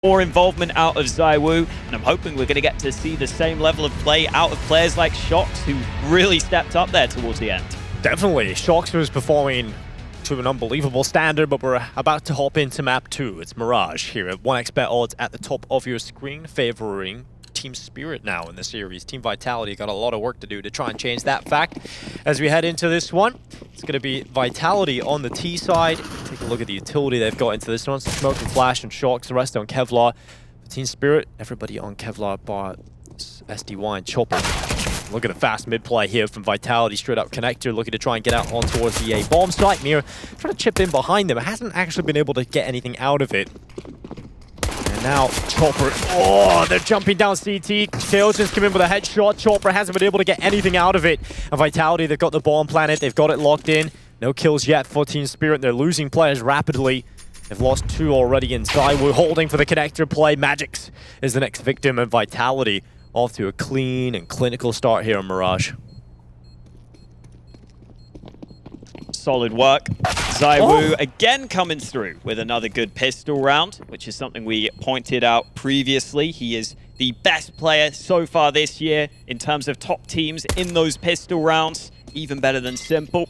more involvement out of ZywOo, and I'm hoping we're going to get to see the same level of play out of players like Shox, who really stepped up there towards the end. Definitely. Shox was performing to an unbelievable standard, but we're about to hop into map 2. It's Mirage here at 1xbet odds at the top of your screen, favoring Team Spirit now in the series. Team Vitality got a lot of work to do to try and change that fact. As we head into this one, it's going to be Vitality on the T side. Take a look at the utility they've got into this one. Smoke and Flash and Shox, the rest on Kevlar. For Team Spirit, everybody on Kevlar bar SDY and Chopper. Look at the fast mid play here from Vitality, straight up connector, looking to try and get out on towards the A bomb site. Mir trying to chip in behind them. It hasn't actually been able to get anything out of it. And now Chopper, oh, they're jumping down CT. Tailson's come in with a headshot. Chopper hasn't been able to get anything out of it. And Vitality, they've got the bomb planted, they've got it locked in. No kills yet for Team Spirit. They're losing players rapidly. They've lost 2 already in ZywOo, holding for the connector play. Magix is the next victim, and Vitality off to a clean and clinical start here on Mirage. Solid work. ZywOo again coming through with another good pistol round, which is something we pointed out previously. He is the best player so far this year in terms of top teams in those pistol rounds, even better than Simple.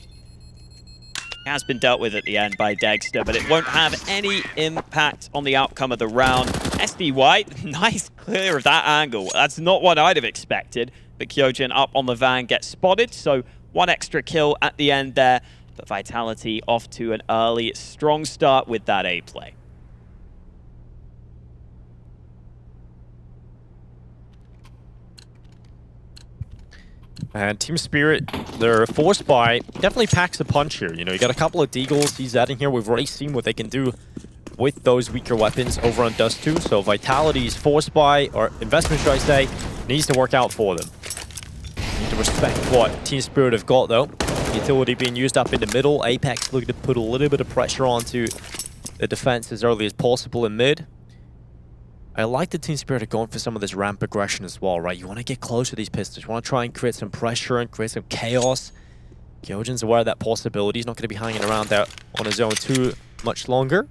Has been dealt with at the end by Dexter, but it won't have any impact on the outcome of the round. SDY, nice clear of that angle. That's not what I'd have expected, but Kyojin up on the van gets spotted, so 1 extra kill at the end there. But Vitality off to an early, strong start with that A play. And Team Spirit, they're forced by, definitely packs a punch here. You know, you got a couple of Deagles he's adding here. We've already seen what they can do with those weaker weapons over on Dust 2. So Vitality is forced by, or investment should I say, needs to work out for them. Need to respect what Team Spirit have got though. Utility being used up in the middle. Apex looking to put a little bit of pressure onto the defense as early as possible in mid. I like the Team Spirit are going for some of this ramp aggression as well, right? You want to get close to these pistols. You want to try and create some pressure and create some chaos. Kyojin's aware of that possibility. He's not going to be hanging around there on his own too much longer.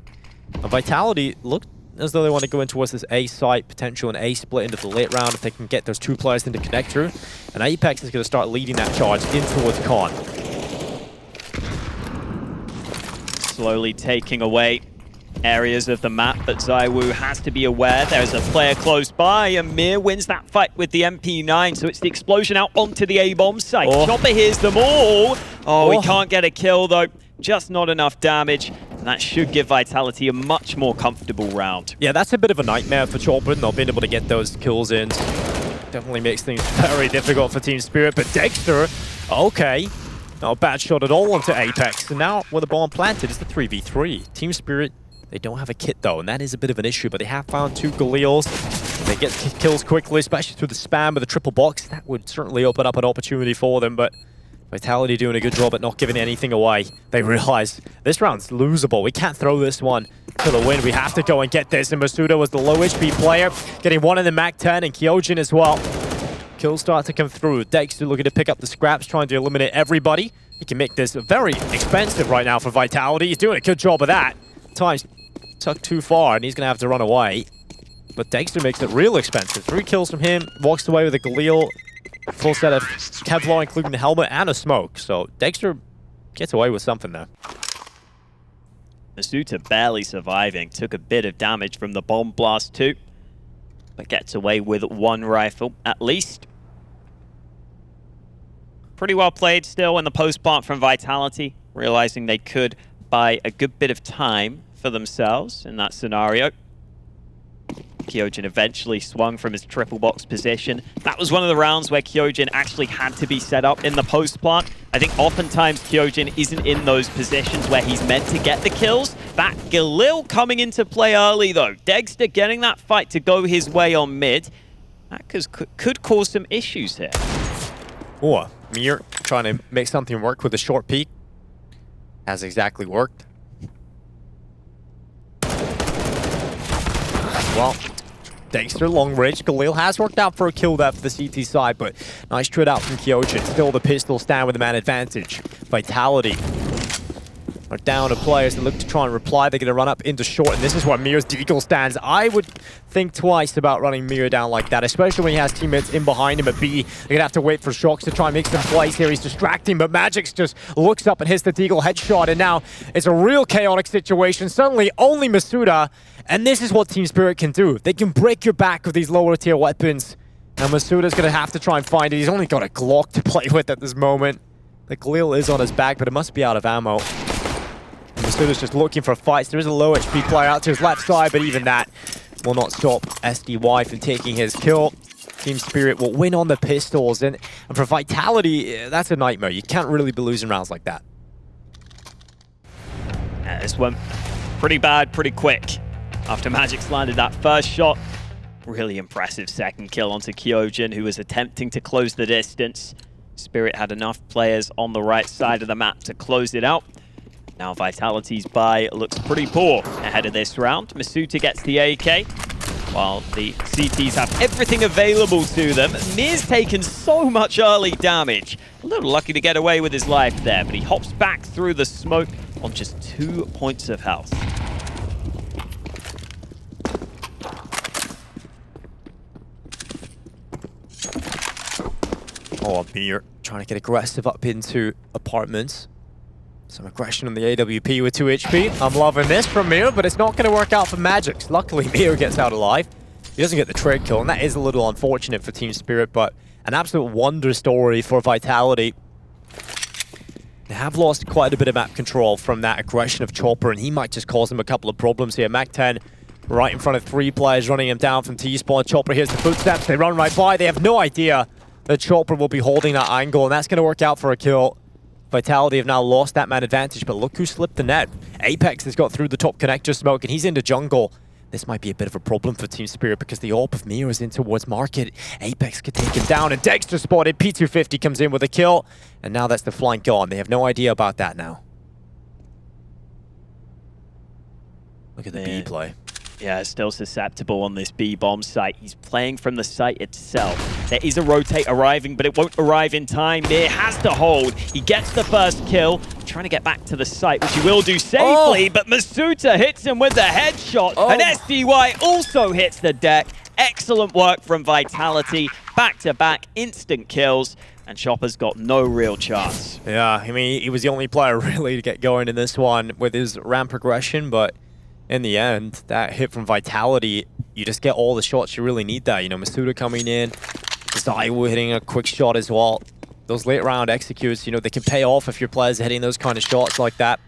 And Vitality look as though they want to go in towards this A site potential and A split into the late round if they can get those 2 players into connector. And Apex is going to start leading that charge in towards Khan. Slowly taking away areas of the map, but ZywOo has to be aware there's a player close by, and Mir wins that fight with the MP9, so it's the explosion out onto the A-bomb site. Chopper hears them all. He can't get a kill though, just not enough damage, and that should give Vitality a much more comfortable round. Yeah, that's a bit of a nightmare for Chopper, not being able to get those kills in. Definitely makes things very difficult for Team Spirit, but Dexter, okay. Not a bad shot at all onto Apex, and now with the bomb planted, it's the 3v3. Team Spirit, they don't have a kit though, and that is a bit of an issue, but they have found 2 Galils. They get kills quickly, especially through the spam with the triple box. That would certainly open up an opportunity for them, but Vitality doing a good job at not giving anything away. They realize this round's losable. We can't throw this one to the wind. We have to go and get this, and Masuda was the low HP player, getting 1 in the MAC-10, and Kyojin as well. Kills start to come through. Dexter looking to pick up the scraps, trying to eliminate everybody. He can make this very expensive right now for Vitality. He's doing a good job of that. Time's tucked too far, and he's going to have to run away. But Dexter makes it real expensive. 3 kills from him, walks away with a Galil, full set of Kevlar, including the helmet and a smoke. So Dexter gets away with something there. Masuda barely surviving, took a bit of damage from the bomb blast too, but gets away with 1 rifle at least. Pretty well played still in the post plant from Vitality, realizing they could buy a good bit of time for themselves in that scenario. Kyojin eventually swung from his triple box position. That was one of the rounds where Kyojin actually had to be set up in the post plant. I think oftentimes Kyojin isn't in those positions where he's meant to get the kills. That Galil coming into play early though. Dexter getting that fight to go his way on mid. That could cause some issues here. Mir trying to make something work with a short peek. Has exactly worked. Well, Dexter, long range. Galil has worked out for a kill there for the CT side, but nice trade out from Kyojin. Still the pistol stand with the man advantage. Vitality are down to players that look to try and reply. They're going to run up into short, and this is where Mir's deagle stands. I would think twice about running Mir down like that, especially when he has teammates in behind him at B. They're going to have to wait for Shox to try and make some plays here. He's distracting, but Magix just looks up and hits the deagle headshot, and now it's a real chaotic situation. Suddenly, only Masuda, and this is what Team Spirit can do. They can break your back with these lower tier weapons, and Masuda's going to have to try and find it. He's only got a Glock to play with at this moment. The Galil is on his back, but it must be out of ammo. And Masuda's just looking for fights. There is a low HP player out to his left side, but even that will not stop SDY from taking his kill. Team Spirit will win on the pistols, and for Vitality, that's a nightmare. You can't really be losing rounds like that. Yeah, this went pretty bad, pretty quick. After Magix landed that first shot, really impressive second kill onto Kyojin, who was attempting to close the distance. Spirit had enough players on the right side of the map to close it out. Now Vitality's buy looks pretty poor ahead of this round. Masuda gets the AK, while the CTs have everything available to them. Mir's taken so much early damage. A little lucky to get away with his life there, but he hops back through the smoke on just 2 points of health. Oh, Mir trying to get aggressive up into apartments. Some aggression on the AWP with 2 HP. I'm loving this from Mir, but it's not going to work out for Magix. Luckily, Mir gets out alive. He doesn't get the trade kill, and that is a little unfortunate for Team Spirit, but an absolute wonder story for Vitality. They have lost quite a bit of map control from that aggression of Chopper, and he might just cause them a couple of problems here. Mac-10 right in front of 3 players, running him down from T-spawn. Chopper hears the footsteps. They run right by. They have no idea that Chopper will be holding that angle, and that's going to work out for a kill. Vitality have now lost that man advantage, but look who slipped the net. Apex has got through the top connector smoke, and he's into jungle. This might be a bit of a problem for Team Spirit because the AWP of Mir is in towards market. Apex could take him down, and Dexter spotted. P250 comes in with a kill, and now that's the flank gone. They have no idea about that now. Look at the B play. Yeah, still susceptible on this B-bomb site. He's playing from the site itself. There is a rotate arriving, but it won't arrive in time. Mir has to hold. He gets the first kill, trying to get back to the site, which he will do safely, but Masuda hits him with the headshot, and SDY also hits the deck. Excellent work from Vitality. Back-to-back instant kills, and Chopper's got no real chance. Yeah, I mean, he was the only player really to get going in this one with his ramp progression, but in the end, that hit from Vitality, you just get all the shots you really need there. You know, Masuda coming in, Zaiwu hitting a quick shot as well. Those late round executes, you know, they can pay off if your players are hitting those kind of shots like that.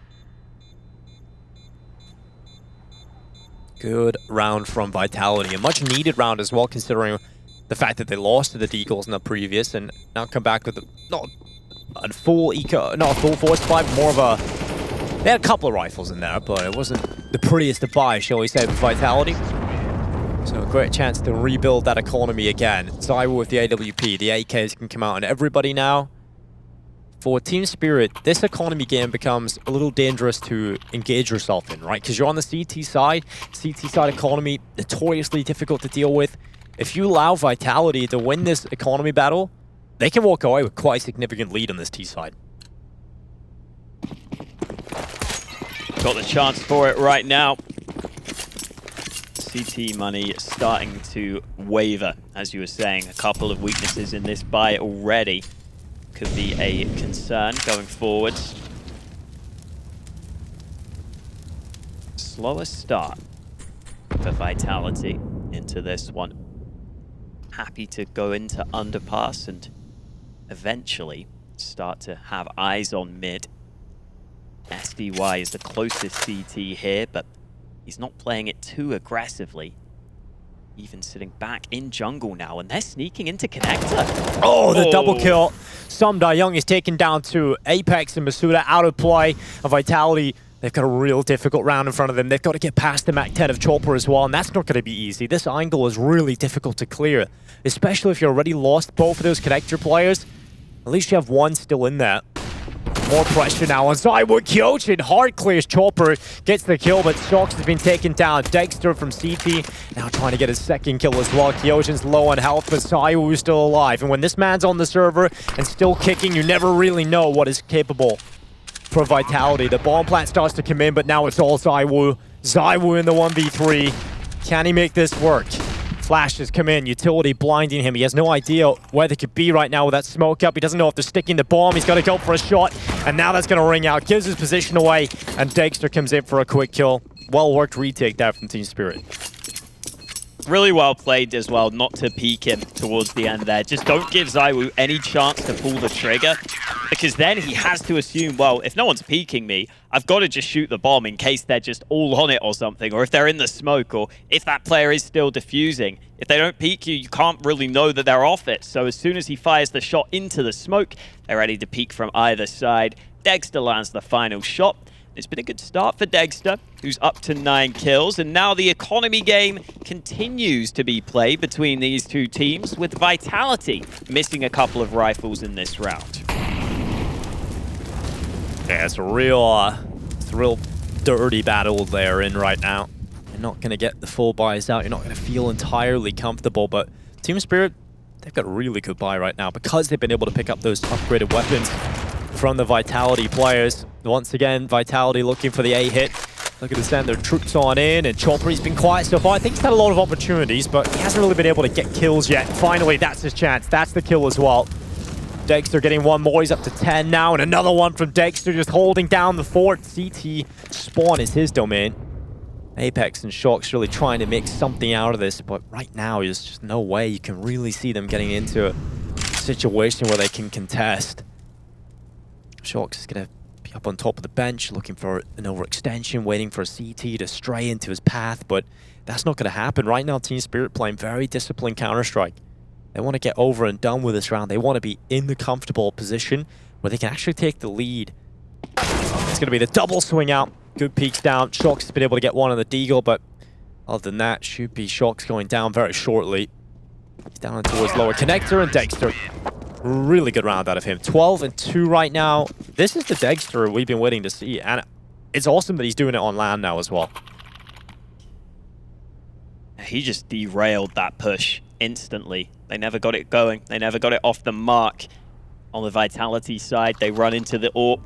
Good round from Vitality. A much needed round as well, considering the fact that they lost to the Deagles in the previous and now come back with not a full force supply, but more of a... They had a couple of rifles in there, but it wasn't the prettiest to buy, shall we say, with Vitality. So a great chance to rebuild that economy again. Zaiwu with the AWP, the AKs can come out on everybody now. For Team Spirit, this economy game becomes a little dangerous to engage yourself in, right? Because you're on the CT side economy, notoriously difficult to deal with. If you allow Vitality to win this economy battle, they can walk away with quite a significant lead on this T side. Got the chance for it right now. CT money starting to waver, as you were saying. A couple of weaknesses in this buy already could be a concern going forwards. Slower start for Vitality into this one. Happy to go into underpass and eventually start to have eyes on mid. SDY is the closest CT here, but he's not playing it too aggressively. Even sitting back in jungle now, and they're sneaking into connector. Oh, the double kill. Sum Young is taken down to Apex and Masuda out of play. And Vitality, they've got a real difficult round in front of them. They've got to get past the Mac-10 of Chopper as well, and that's not going to be easy. This angle is really difficult to clear, especially if you already lost both of those connector players. At least you have one still in there. More pressure now on Zaiwu. Kyojin hard clears Chopper, gets the kill, but Shox has been taken down. Dexter from CT now trying to get his second kill as well. Kyojin's low on health, but Zaiwu is still alive. And when this man's on the server and still kicking, you never really know what is capable. for Vitality. The bomb plant starts to come in, but now it's all ZywOo. ZywOo in the 1v3. Can he make this work? Flashes come in, utility blinding him. He has no idea where they could be right now with that smoke up. He doesn't know if they're sticking the bomb. He's got to go for a shot, and now that's going to ring out. Gives his position away, and Dexter comes in for a quick kill. Well-worked retake there from Team Spirit. Really well played as well, not to peek him towards the end there. Just don't give ZywOo any chance to pull the trigger, because then he has to assume, well, if no one's peeking me, I've got to just shoot the bomb in case they're just all on it or something, or if they're in the smoke, or if that player is still defusing. If they don't peek you, you can't really know that they're off it. So as soon as he fires the shot into the smoke, they're ready to peek from either side. Dexter lands the final shot. It's been a good start for Dexter, who's up to 9 kills, and now the economy game continues to be played between these two teams, with Vitality missing a couple of rifles in this round. Yeah, it's a real dirty battle they're in right now. You're not going to get the full buys out, you're not going to feel entirely comfortable, but Team Spirit, they've got a really good buy right now because they've been able to pick up those upgraded weapons from the Vitality players. Once again, Vitality looking for the A hit. Looking to send their troops on in, and Chopper's been quiet so far. I think he's had a lot of opportunities, but he hasn't really been able to get kills yet. Finally, that's his chance. That's the kill as well. Dexter getting one more. He's up to 10 now, and another one from Dexter just holding down the fort. CT spawn is his domain. Apex and Shock's really trying to make something out of this, but right now there's just no way you can really see them getting into a situation where they can contest. Shock's is going to be up on top of the bench, looking for an overextension, waiting for a CT to stray into his path, but that's not going to happen. Right now, Team Spirit playing very disciplined Counter-Strike. They want to get over and done with this round. They want to be in the comfortable position where they can actually take the lead. It's going to be the double swing out. Good peeks down. Shock's been able to get one on the Deagle, but other than that, should be Shock's going down very shortly. He's down towards lower connector, and Dexter. Really good round out of him. 12 and 2 right now. This is the Dexter we've been waiting to see, and it's awesome that he's doing it on land now as well. He just derailed that push instantly. They never got it going. They never got it off the mark. On the Vitality side, they run into the AWP.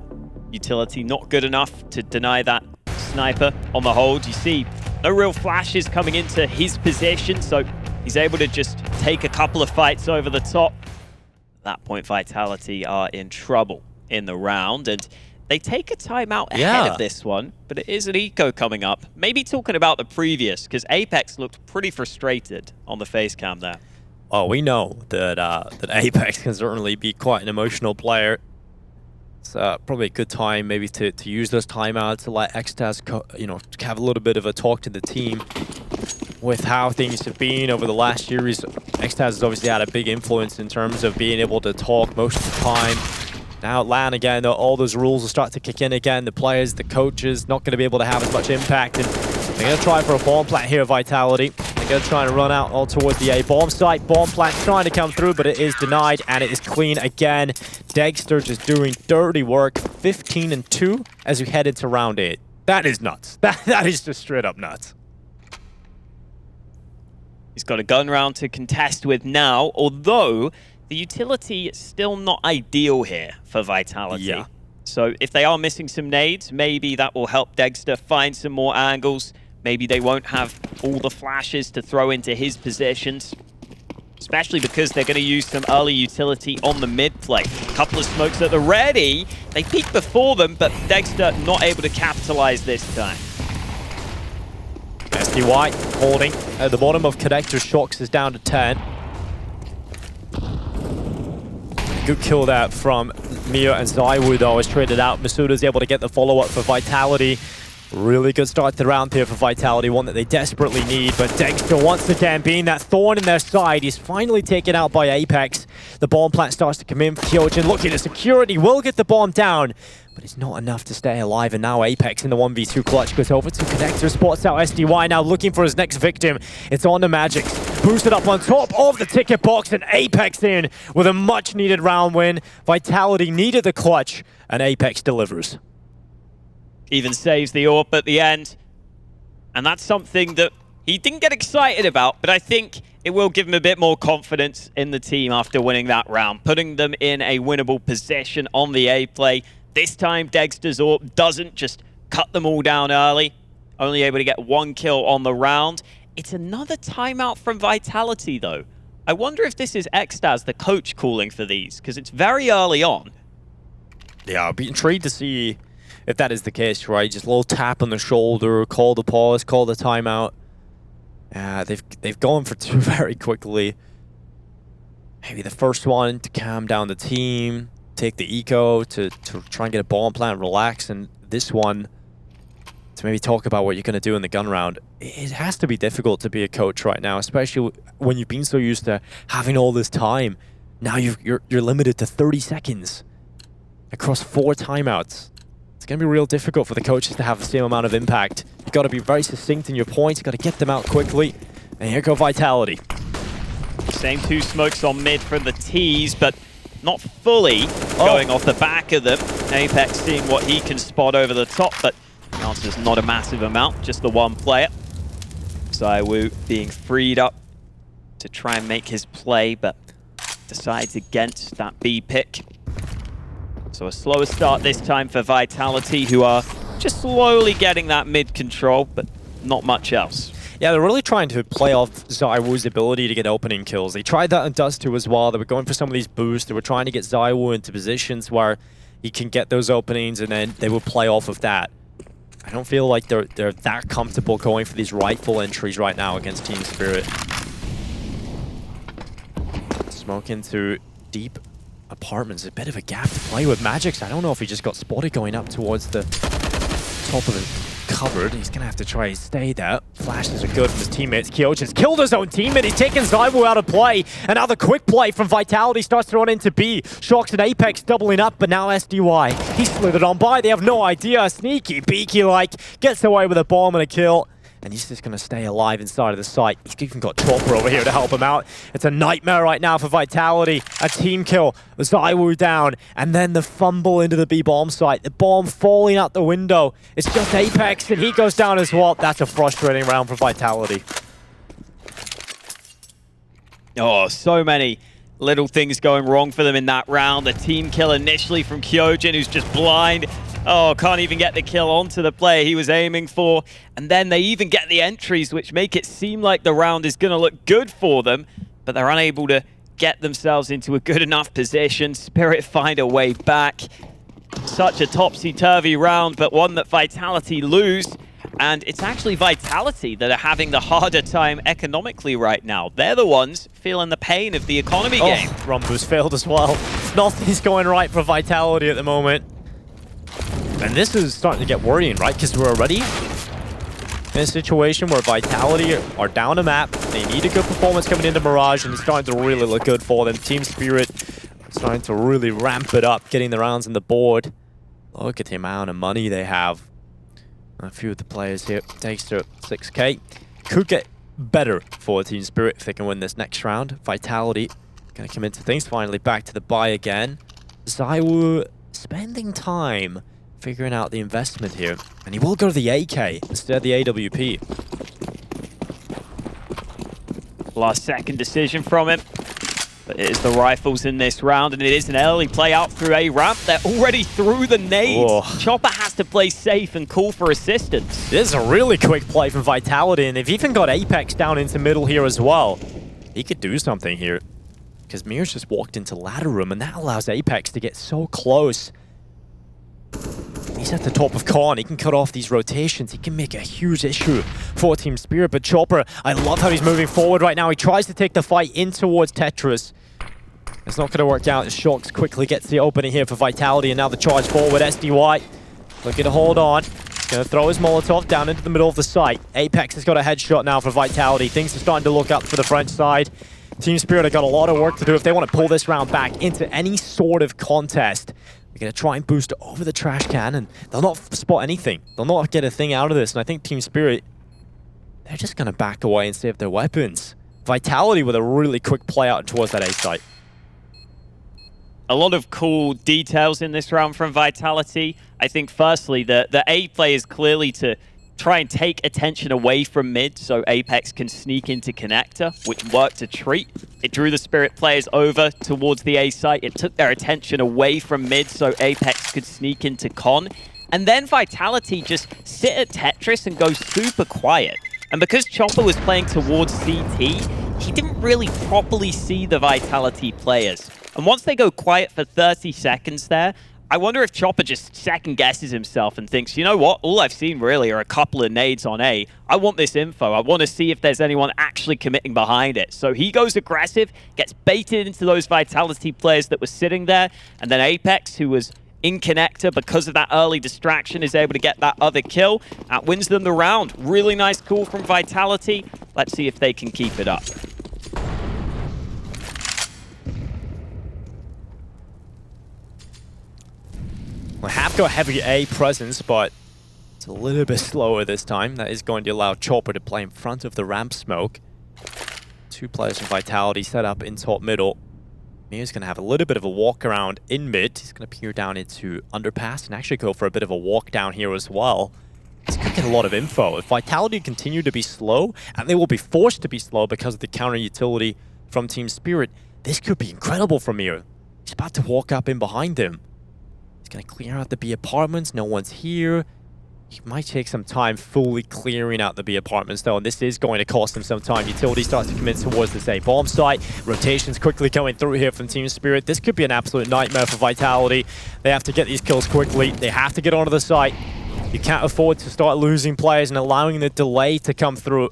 Utility not good enough to deny that sniper on the hold. You see, no real flashes coming into his position, so he's able to just take a couple of fights over the top. At that point, Vitality are in trouble in the round, and they take a timeout ahead of this one, but it is an eco coming up. Maybe talking about the previous, because Apex looked pretty frustrated on the face cam there. Oh, we know that that Apex can certainly be quite an emotional player. It's probably a good time maybe to use those timeouts to let Xtaz, have a little bit of a talk to the team with how things have been over the last series. Xtaz has obviously had a big influence in terms of being able to talk most of the time. Now at LAN again, all those rules will start to kick in again. The players, the coaches, not going to be able to have as much impact. And they're going to try for a bomb plant here, Vitality. They're going to try and run out all towards the A bomb site. Bomb plant trying to come through, but it is denied, and it is clean again. Dexter just doing dirty work. 15 and 2 as we head into round 8. That is nuts. That is just straight up nuts. He's got a gun round to contest with now, although the utility is still not ideal here for Vitality. Yeah. So if they are missing some nades, maybe that will help Dexter find some more angles. Maybe they won't have all the flashes to throw into his positions, especially because they're going to use some early utility on the mid play. A couple of smokes at the ready. They peek before them, but Dexter not able to capitalize this time. SDY holding at the bottom of connector. Shocks is down to 10. Good kill there from Mia and ZywOo though is traded out. Masuda's able to get the follow-up for Vitality. Really good start to the round here for Vitality, one that they desperately need, but Dexter once again being that thorn in their side. He's finally taken out by Apex. The bomb plant starts to come in for Kyojin, looking at security, will get the bomb down, but it's not enough to stay alive, and now Apex in the 1v2 clutch goes over to connector, spots out SDY, now looking for his next victim. It's on the Magics, boosted up on top of the ticket box, and Apex in with a much needed round win. Vitality needed the clutch, and Apex delivers. Even saves the AWP at the end. And that's something that he didn't get excited about, but I think it will give him a bit more confidence in the team after winning that round, putting them in a winnable position on the A play. This time, Dexter's AWP doesn't just cut them all down early, only able to get 1 kill on the round. It's another timeout from Vitality, though. I wonder if this is Extaz, the coach, calling for these, because it's very early on. Yeah, I'll be intrigued to see if that is the case, right? Just a little tap on the shoulder, call the pause, call the timeout. They've gone for 2 very quickly. Maybe the first one to calm down the team, take the eco to try and get a bomb plant, relax, and this one to maybe talk about what you're going to do in the gun round. It has to be difficult to be a coach right now, especially when you've been so used to having all this time. Now you're limited to 30 seconds across 4 timeouts. It's going to be real difficult for the coaches to have the same amount of impact. You've got to be very succinct in your points. You've got to get them out quickly. And here go Vitality. Same 2 smokes on mid for the T's, but not fully going off the back of them. Apex seeing what he can spot over the top, but the answer's not a massive amount, just the 1 player. ZywOo being freed up to try and make his play, but decides against that B pick. So a slower start this time for Vitality, who are just slowly getting that mid control, but not much else. Yeah, they're really trying to play off ZywOo's ability to get opening kills. They tried that on Dust2 as well. They were going for some of these boosts. They were trying to get ZywOo into positions where he can get those openings, and then they would play off of that. I don't feel like they're that comfortable going for these rifle entries right now against Team Spirit. Smoke into deep apartments. A bit of a gap to play with. Magix, I don't know if he just got spotted going up towards the top of the cupboard. He's going to have to try and stay there. Flashes are good from his teammates. Kyojin's killed his own teammate. He's taken ZywOo out of play. Another quick play from Vitality starts to run into B. Shox and Apex doubling up, but now SDY. He slithered on by. They have no idea. Sneaky, beaky-like. Gets away with a bomb and a kill. And he's just going to stay alive inside of the site. He's even got Chopper over here to help him out. It's a nightmare right now for Vitality. A team kill. ZywOo down. And then the fumble into the B-bomb site. The bomb falling out the window. It's just Apex, and he goes down as well. That's a frustrating round for Vitality. Oh, so many little things going wrong for them in that round. The team kill initially from Kyojin, who's just blind. Oh, can't even get the kill onto the player he was aiming for. And then they even get the entries, which make it seem like the round is going to look good for them, but they're unable to get themselves into a good enough position. Spirit find a way back. Such a topsy-turvy round, but one that Vitality lose. And it's actually Vitality that are having the harder time economically right now. They're the ones feeling the pain of the economy game. Rumbu's failed as well. Nothing's going right for Vitality at the moment. And this is starting to get worrying, right? Because we're already in a situation where Vitality are down a map. They need a good performance coming into Mirage, and it's starting to really look good for them. Team Spirit starting to really ramp it up, getting the rounds on the board. Look at the amount of money they have. A few of the players here takes to 6k. Could get better for Team Spirit if they can win this next round. Vitality gonna come into things. Finally back to the buy again. ZywOo spending time figuring out the investment here. And he will go to the AK instead of the AWP. Last second decision from him. But it is the rifles in this round, and it is an early play out through A ramp. They're already through the nades. Whoa. Chopper has to play safe and call for assistance. This is a really quick play from Vitality, and they've even got Apex down into middle here as well. He could do something here, because Mirage just walked into ladder room, and that allows Apex to get so close. He's at the top of Con. He can cut off these rotations. He can make a huge issue for Team Spirit. But Chopper, I love how he's moving forward right now. He tries to take the fight in towards Tetris. It's not going to work out. Shox quickly gets the opening here for Vitality, and now the charge forward. SDY looking to hold on. He's going to throw his Molotov down into the middle of the site. Apex has got a headshot now for Vitality. Things are starting to look up for the French side. Team Spirit have got a lot of work to do if they want to pull this round back into any sort of contest. They're going to try and boost over the trash can, and they'll not spot anything. They'll not get a thing out of this, and I think Team Spirit, they're just going to back away and save their weapons. Vitality with a really quick play out towards that A site. A lot of cool details in this round from Vitality. I think firstly, the A play is clearly to try and take attention away from mid so Apex can sneak into connector, which worked a treat. It drew the Spirit players over towards the A site. It took their attention away from mid so Apex could sneak into con. And then Vitality just sit at Tetris and go super quiet. And because Chopper was playing towards CT, he didn't really properly see the Vitality players. And once they go quiet for 30 seconds there, I wonder if Chopper just second guesses himself and thinks, you know what, all I've seen really are a couple of nades on A. I want this info. I want to see if there's anyone actually committing behind it. So he goes aggressive, gets baited into those Vitality players that were sitting there, and then Apex, who was in connector because of that early distraction, is able to get that other kill. That wins them the round. Really nice call from Vitality. Let's see if they can keep it up. We have got heavy A presence, but it's a little bit slower this time. That is going to allow Chopper to play in front of the ramp smoke. 2 players from Vitality set up in top middle. Mir's going to have a little bit of a walk around in mid. He's going to peer down into underpass and actually go for a bit of a walk down here as well. He's going to get a lot of info. If Vitality continue to be slow, and they will be forced to be slow because of the counter utility from Team Spirit, this could be incredible for Mir. He's about to walk up in behind him. He's going to clear out the B apartments. No one's here. He might take some time fully clearing out the B apartments, though, and this is going to cost him some time. Utility starts to commit towards this A bomb site. Rotations quickly coming through here from Team Spirit. This could be an absolute nightmare for Vitality. They have to get these kills quickly. They have to get onto the site. You can't afford to start losing players and allowing the delay to come through.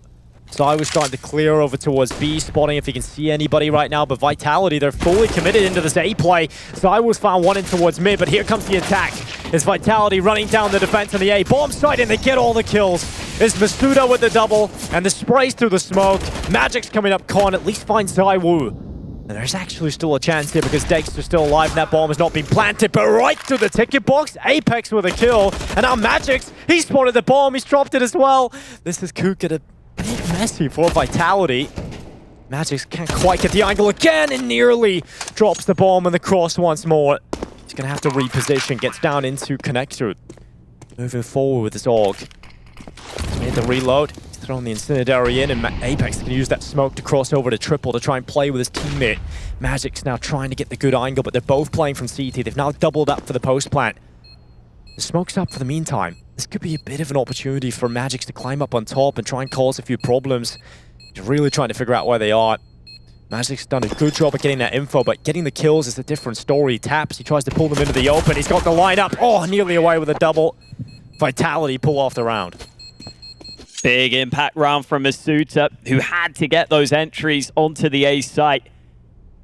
Zai was starting to clear over towards B, spotting if he can see anybody right now, but Vitality, they're fully committed into this A play. Zai was found one in towards mid, but here comes the attack. It's Vitality running down the defense on the A. Bomb site, and they get all the kills. It's Masuda with the double, and the sprays through the smoke. Magic's coming up con, at least finds Zai Wu. And there's actually still a chance here because Dexter's still alive and that bomb has not been planted, but right through the ticket box, Apex with a kill. And now Magic's, he spotted the bomb, he's dropped it as well. This is Kuka to bit messy for Vitality. Magic's can't quite get the angle again and nearly drops the bomb in the cross once more. He's going to have to reposition, gets down into connector. Moving forward with his AUG. Made the reload, he's thrown the incendiary in, and Apex can use that smoke to cross over to triple to try and play with his teammate. Magic's now trying to get the good angle, but they're both playing from CT. They've now doubled up for the post plant. The smoke's up for the meantime. This could be a bit of an opportunity for Magix to climb up on top and try and cause a few problems. He's really trying to figure out where they are. Magic's done a good job of getting that info, but getting the kills is a different story. He taps, he tries to pull them into the open. He's got the lineup. Oh, nearly away with a double. Vitality pull off the round. Big impact round from Masuda, who had to get those entries onto the A site.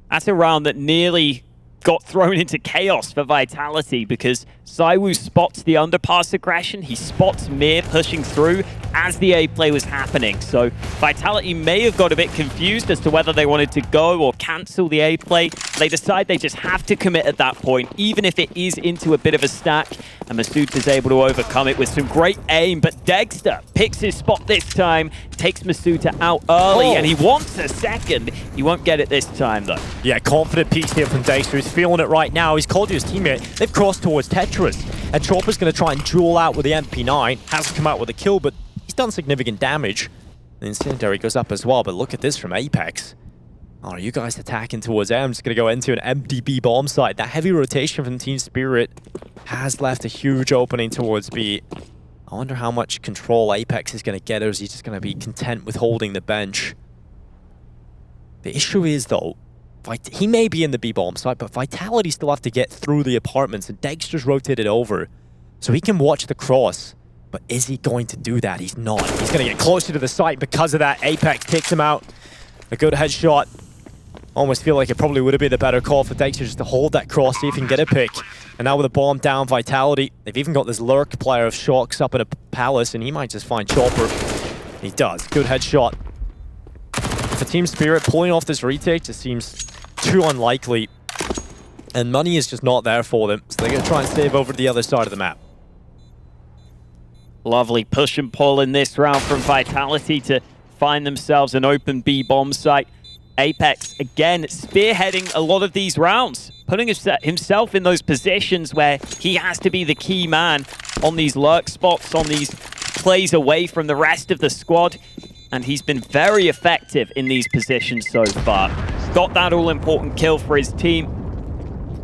That's a round that nearly got thrown into chaos for Vitality because Zaiwu spots the underpass aggression. He spots Mir pushing through as the A play was happening. So Vitality may have got a bit confused as to whether they wanted to go or cancel the A play. They decide they just have to commit at that point, even if it is into a bit of a stack. And Masood is able to overcome it with some great aim, but Dexter picks his spot this time, takes Masuda out early, and he wants a second. He won't get it this time, though. Yeah, confident piece here from Dexter. He's feeling it right now. He's called to his teammate. They've crossed towards Tetris, and Chopper's going to try and duel out with the MP9. Hasn't come out with a kill, but he's done significant damage. The Incendiary goes up as well, but look at this from Apex. Oh, are you guys attacking towards A? I'm just going to go into an empty B bomb site. That heavy rotation from Team Spirit has left a huge opening towards B. I wonder how much control Apex is going to get, or is he just going to be content with holding the bench? The issue is, though, he may be in the B bomb site, but Vitality still have to get through the apartments, and Dexter's rotated over. So he can watch the cross, but is he going to do that? He's not. He's going to get closer to the site because of that. Apex takes him out. A good headshot. Almost feel like it probably would have been the better call for Dexter just to hold that cross, see if he can get a pick. And now with a bomb down, Vitality, they've even got this lurk player of Shocks up in a palace, and he might just find Chopper. He does. Good headshot. For Team Spirit, pulling off this retake just seems too unlikely. And money is just not there for them, so they're going to try and save over to the other side of the map. Lovely push and pull in this round from Vitality to find themselves an open B bomb site. Apex, again, spearheading a lot of these rounds, putting himself in those positions where he has to be the key man on these lurk spots, on these plays away from the rest of the squad, and he's been very effective in these positions so far. Got that all-important kill for his team.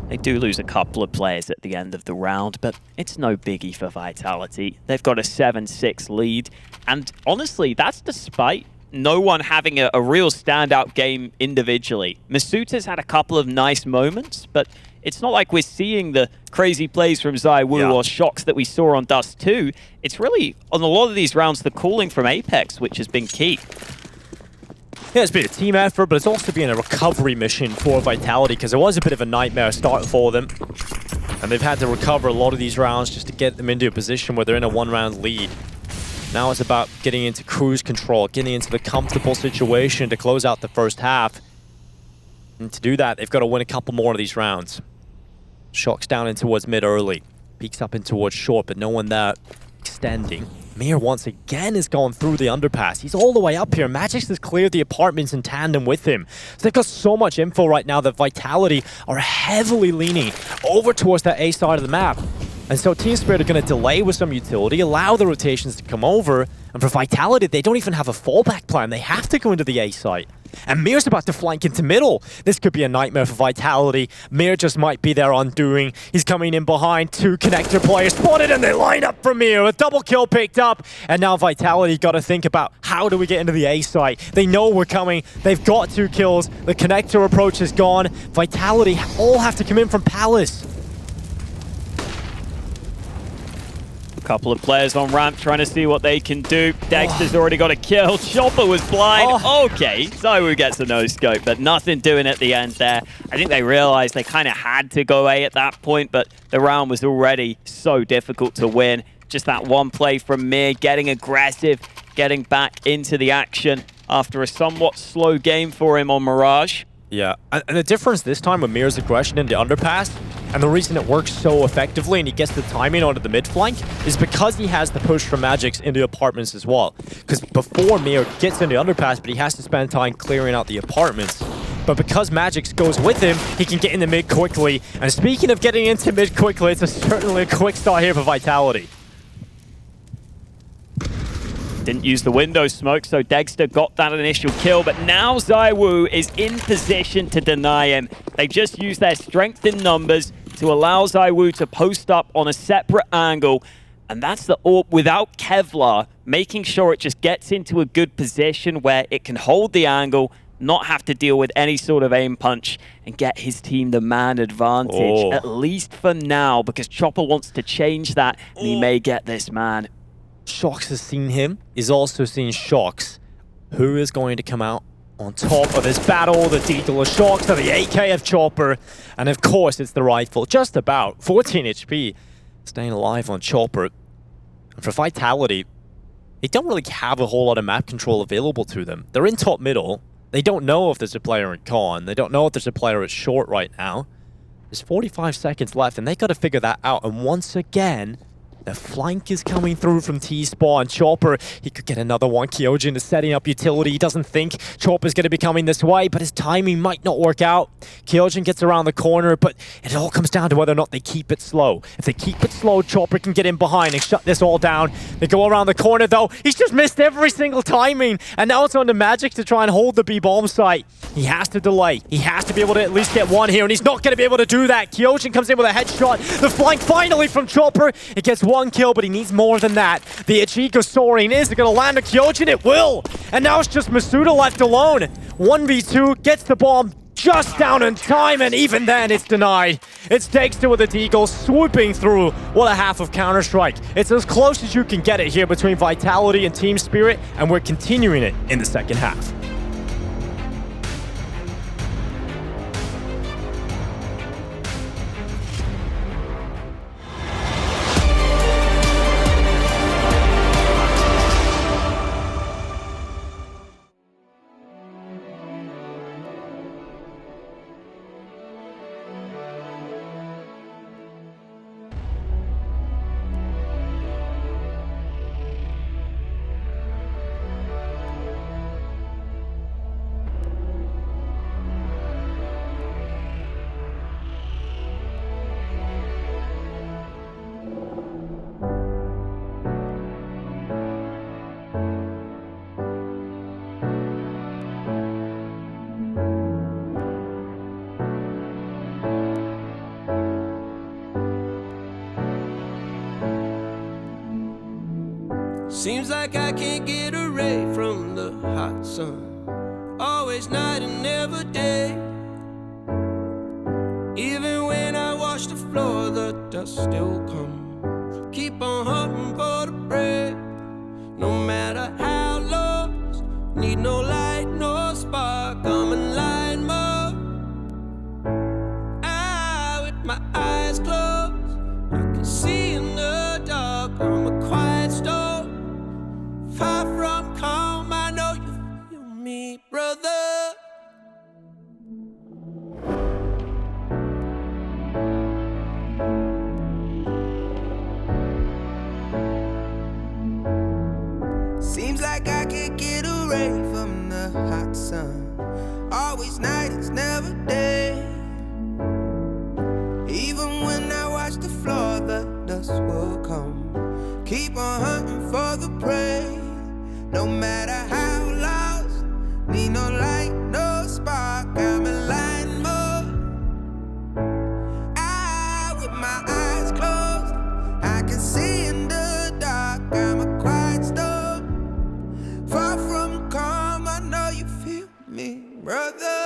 They do lose a couple of players at the end of the round, but it's no biggie for Vitality. They've got a 7-6 lead, and honestly, that's despite no one having a real standout game individually. Masuta's had a couple of nice moments, but it's not like we're seeing the crazy plays from ZywOo or shocks that we saw on Dust 2. It's really, on a lot of these rounds, the calling from Apex, which has been key. Yeah, it's been a team effort, but it's also been a recovery mission for Vitality because it was a bit of a nightmare start for them. And they've had to recover a lot of these rounds just to get them into a position where they're in a one-round lead. Now it's about getting into cruise control, getting into the comfortable situation to close out the first half. And to do that, they've got to win a couple more of these rounds. Shocks down in towards mid early. Peeks up in towards short, but no one there extending. Mir once again is going through the underpass. He's all the way up here. Magix has cleared the apartments in tandem with him. So they've got so much info right now that Vitality are heavily leaning over towards that A side of the map. And so Team Spirit are going to delay with some utility, allow the rotations to come over, and for Vitality, they don't even have a fallback plan. They have to go into the A site. And Mir's about to flank into middle. This could be a nightmare for Vitality. Mir just might be their undoing. He's coming in behind, 2 connector players spotted, and they line up for Mir. A double kill picked up, and now Vitality got to think about how do we get into the A site. They know we're coming. They've got 2 kills. The connector approach is gone. Vitality all have to come in from Palace. Couple of players on ramp trying to see what they can do. Dexter's already got a kill. Chopper was blind. Okay, ZywOo gets a no-scope, but nothing doing at the end there. I think they realized they kind of had to go A at that point, but the round was already so difficult to win. Just that one play from Mir, getting aggressive, getting back into the action after a somewhat slow game for him on Mirage. Yeah, and the difference this time with Mir's aggression in the underpass, and the reason it works so effectively and he gets the timing onto the mid flank, is because he has the push from Magix into apartments as well. Because before Mir gets into the underpass, but he has to spend time clearing out the apartments. But because Magix goes with him, he can get in the mid quickly. And speaking of getting into mid quickly, it's certainly a quick start here for Vitality. Didn't use the window smoke, so Dexter got that initial kill, but now ZywOo is in position to deny him. They just used their strength in numbers to allow ZywOo to post up on a separate angle, and that's the AWP without Kevlar, making sure it just gets into a good position where it can hold the angle, not have to deal with any sort of aim punch, and get his team the man advantage, at least for now, because Chopper wants to change that, and he may get this man. Shocks has seen him. He's also seen Shocks. Who is going to come out on top of this battle? The Deagle of Shocks, or the AK of Chopper. And of course, it's the rifle. Just about 14 HP. Staying alive on Chopper. And for Vitality, they don't really have a whole lot of map control available to them. They're in top middle. They don't know if there's a player in con. They don't know if there's a player at short right now. There's 45 seconds left, and they got to figure that out. And once again, the flank is coming through from T-Spawn. Chopper, he could get another one. Kyojin is setting up utility. He doesn't think Chopper's going to be coming this way, but his timing might not work out. Kyojin gets around the corner, but it all comes down to whether or not they keep it slow. If they keep it slow, Chopper can get in behind and shut this all down. They go around the corner, though. He's just missed every single timing, and now it's on to Magix to try and hold the B-bomb site. He has to delay. He has to be able to at least get one here, and he's not going to be able to do that. Kyojin comes in with a headshot. The flank finally from Chopper. It gets one kill, but he needs more than that. The Ichigo soaring. Is it going to land a Kyojin? It will! And now it's just Masuda left alone. 1v2, gets the bomb just down in time, and even then it's denied. It's Dexter with a Deagle swooping through. What a half of Counter-Strike. It's as close as you can get it here between Vitality and Team Spirit, and we're continuing it in the second half. Seems like I can't get away from the hot sun. Always night and never day. Even when I wash the floor, the dust still comes. Keep on hunting for the bread. No matter how lost, need no light, no spark. I'm in line mode. With my eyes closed, I can see in the dark. I'm a quiet storm. Far from calm, I know you feel me, brother. Seems like I can't get away from the hot sun. Always night, it's never day. Even when I watch the floor, the dust will come. Keep on hunting for the prey. No matter how lost, need no light, no spark. I'm in line mode. With my eyes closed, I can see in the dark. I'm a quiet storm. Far from calm, I know you feel me, brother.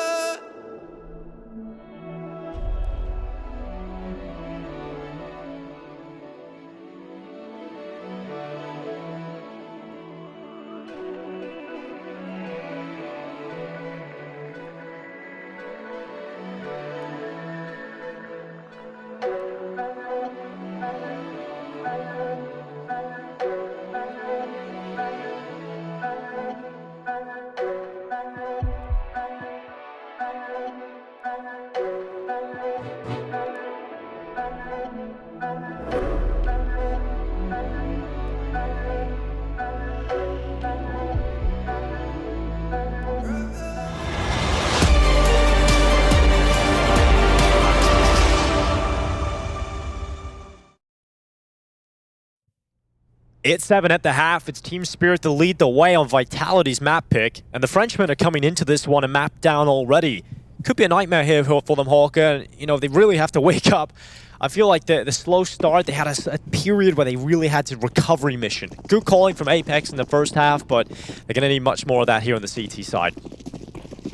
It's 7 at the half. It's Team Spirit to lead the way on Vitality's map pick. And the Frenchmen are coming into this one and mapped down already. Could be a nightmare here for them, Hawker. You know, they really have to wake up. I feel like the slow start, they had a period where they really had to recovery mission. Good calling from Apex in the first half, but they're going to need much more of that here on the CT side.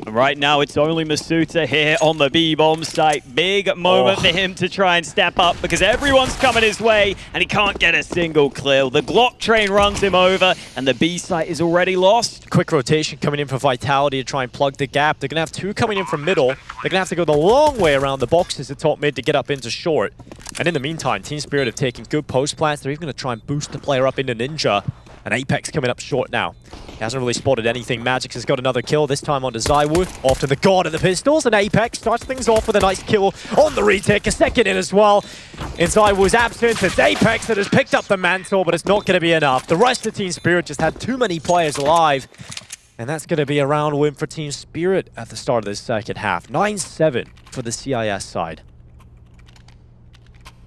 And right now, it's only Masuta here on the B-bomb site. Big moment for him to try and step up because everyone's coming his way and he can't get a single kill. The Glock train runs him over and the B site is already lost. Quick rotation coming in for Vitality to try and plug the gap. They're going to have two coming in from middle. They're going to have to go the long way around the boxes at top mid to get up into short. And in the meantime, Team Spirit have taken good post plants. They're even going to try and boost the player up into Ninja. And Apex coming up short now. He hasn't really spotted anything. Magix has got another kill, this time onto Zywoo. Off to the god of the pistols, and Apex starts things off with a nice kill on the retake. A second in as well. In Zywoo's absence, it's Apex that has picked up the mantle, but it's not going to be enough. The rest of Team Spirit just had too many players alive. And that's going to be a round win for Team Spirit at the start of this second half. 9-7 for the CIS side.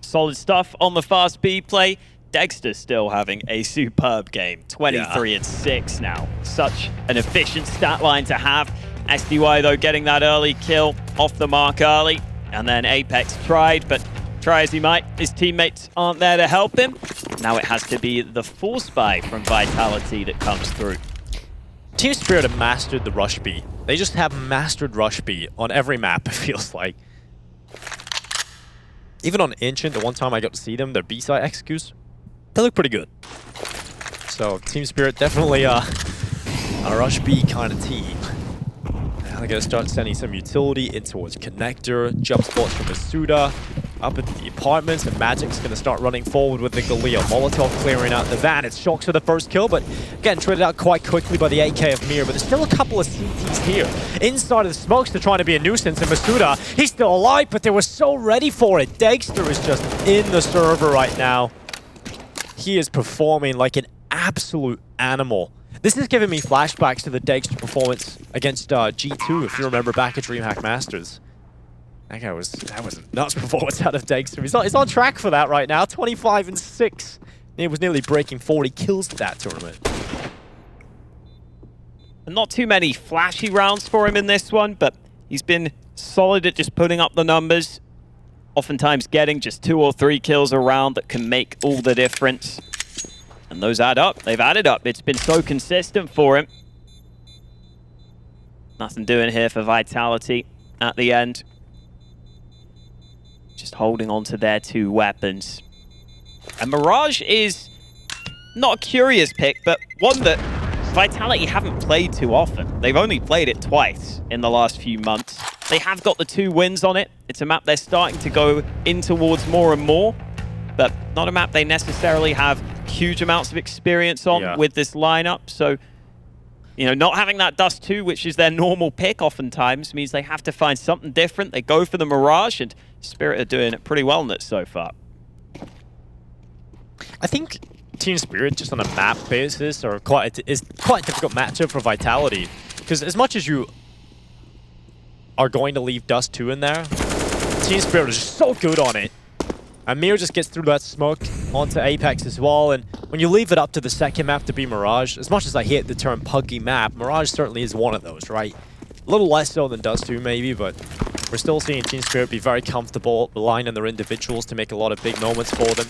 Solid stuff on the fast B play. Dexter still having a superb game. 23 and 6 now. Such an efficient stat line to have. SDY, though, getting that early kill off the mark early. And then Apex tried, but try as he might, his teammates aren't there to help him. Now it has to be the force buy from Vitality that comes through. Team Spirit have mastered the Rush B. They just have mastered Rush B on every map, it feels like. Even on Ancient, the one time I got to see them, their B-side executes, they look pretty good. So Team Spirit definitely a Rush B kind of team. Now they're going to start sending some utility in towards Connector, jump spots from Masuda, up at the apartments, and Magic's going to start running forward with the Galio. Molotov clearing out the van. It's Shocks for the first kill, but getting traded out quite quickly by the AK of Mir. But there's still a couple of CTs here. Inside of the smokes, they're trying to be a nuisance, and Masuda, he's still alive, but they were so ready for it. Dexter is just in the server right now. He is performing like an absolute animal. This is giving me flashbacks to the Dexter performance against G2, if you remember back at DreamHack Masters. That was a nuts performance out of Dexter. He's on track for that right now. 25 and 6. He was nearly breaking 40 kills to that tournament. And not too many flashy rounds for him in this one, but he's been solid at just putting up the numbers. Oftentimes getting just 2 or 3 kills a round that can make all the difference. And those add up. They've added up. It's been so consistent for him. Nothing doing here for Vitality at the end. Just holding on to their 2 weapons. And Mirage is not a curious pick, but one that Vitality haven't played too often. They've only played it twice in the last few months. They have got the 2 wins on it. It's a map they're starting to go in towards more and more, but not a map they necessarily have huge amounts of experience on with this lineup. So, you know, not having that Dust 2, which is their normal pick oftentimes, means they have to find something different. They go for the Mirage, and Spirit are doing it pretty well on it so far. I think Team Spirit, just on a map basis, is quite a difficult matchup for Vitality. Because as much as you are going to leave Dust 2 in there, Team Spirit is just so good on it. And Mir just gets through that smoke onto Apex as well. And when you leave it up to the second map to be Mirage, as much as I hate the term puggy map, Mirage certainly is one of those, right? A little less so than Dust 2 maybe, but we're still seeing Team Spirit be very comfortable, relying on their individuals to make a lot of big moments for them.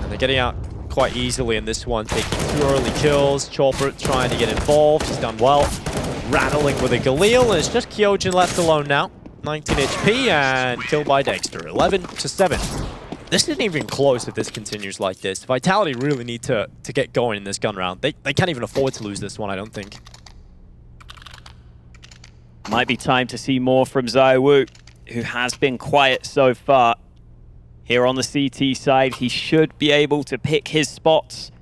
And they're getting out quite easily in this one, taking 2 early kills. Chopper trying to get involved. He's done well. Rattling with a Galil, and it's just Kyojin left alone now. 19 HP and killed by Dexter. 11-7. This isn't even close if this continues like this. Vitality really need to get going in this gun round. They can't even afford to lose this one, I don't think. Might be time to see more from ZywOo, who has been quiet so far. Here on the CT side, he should be able to pick his spots.